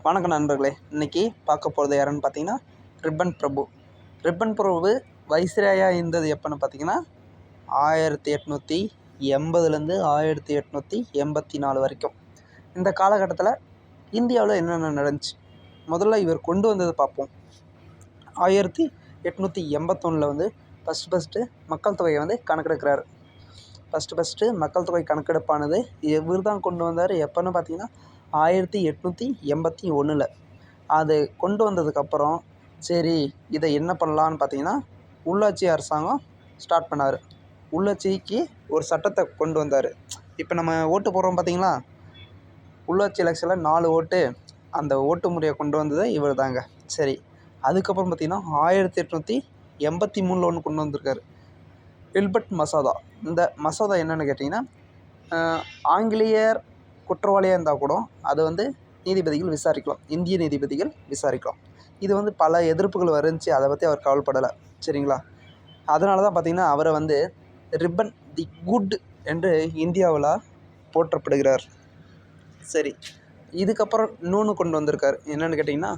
வணக்கம் நண்பர்களே. இன்றைக்கி பார்க்க போகிறது யாருன்னு பார்த்தீங்கன்னா ரிப்பன் பிரபு. ரிப்பன் பிரபு வைஸ்ராயாக இருந்தது எப்போன்னு பார்த்தீங்கன்னா 1880லேருந்து 1884 வரைக்கும். இந்த காலகட்டத்தில் இந்தியாவில் என்னென்ன நடந்துச்சு முதல்ல இவர் கொண்டு வந்ததை பார்ப்போம். 1881 வந்து ஃபஸ்ட்டு மக்கள் தொகையை வந்து கணக்கெடுக்கிறார். ஃபஸ்ட்டு மக்கள் தொகை கணக்கெடுப்பானது இவர் தான் கொண்டு வந்தார். எப்போன்னு பார்த்தீங்கன்னா 1881. அது கொண்டு வந்ததுக்கப்புறம் சரி இதை என்ன பண்ணலான்னு பார்த்தீங்கன்னா உள்ளாட்சி அரசாங்கம் ஸ்டார்ட் பண்ணார். உள்ளாட்சிக்கு ஒரு சட்டத்தை கொண்டு வந்தார். இப்போ நம்ம ஓட்டு போடுறோம் பார்த்தீங்களா, உள்ளாட்சி எலெக்ஷனில் 4 ஓட்டு, அந்த ஓட்டு முறையை கொண்டு வந்தது இவர் தாங்க. சரி, அதுக்கப்புறம் பார்த்திங்கன்னா 1883 ஒன்று கொண்டு வந்திருக்காரு, வில்பட் மசோதா. இந்த மசோதா என்னென்னு கேட்டிங்கன்னா, ஆங்கிலேயர் குற்றவாளியாக இருந்தால் கூட அதை வந்து நீதிபதிகள் விசாரிக்கலாம், இந்திய நீதிபதிகள் விசாரிக்கலாம். இது வந்து பல எதிர்ப்புகள் வந்துச்சு, அதை பற்றி அவர் கவலைப்படலை. சரிங்களா, அதனால தான் பார்த்திங்கன்னா அவரை வந்து ரிப்பன் தி குட் என்று இந்தியாவில் போற்றப்படுகிறார். சரி, இதுக்கப்புறம் இன்னொன்று கொண்டு வந்திருக்கார். என்னென்னு கேட்டிங்கன்னா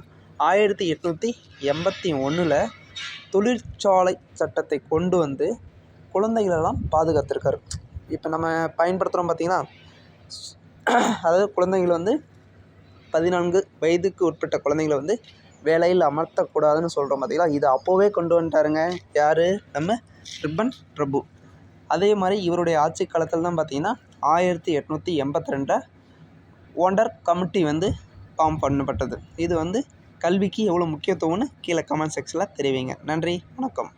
1881 தொழிற்சாலை சட்டத்தை கொண்டு வந்து குழந்தைகளெல்லாம் பாதுகாத்திருக்காரு. இப்போ நம்ம பயன்படுத்துகிறோம் பார்த்திங்கன்னா, அதாவது குழந்தைகள் வந்து 14 வயதுக்கு உட்பட்ட குழந்தைங்களை வந்து வேலையில் அமர்த்தக்கூடாதுன்னு சொல்கிறோம் பார்த்திங்களா, இது அப்போவே கொண்டு வந்துட்டாருங்க. யார்? நம்ம ரிப்பன் பிரபு. அதே மாதிரி இவருடைய ஆட்சி காலத்தில் தான் பார்த்திங்கன்னா 1882 ஒண்டர் கமிட்டி வந்து ஃபார்ம் பண்ணப்பட்டது. இது வந்து கல்விக்கு எவ்வளோ முக்கியத்துவம்னு கீழே கமெண்ட் செக்ஷனில் தெரிவிங்க. நன்றி, வணக்கம்.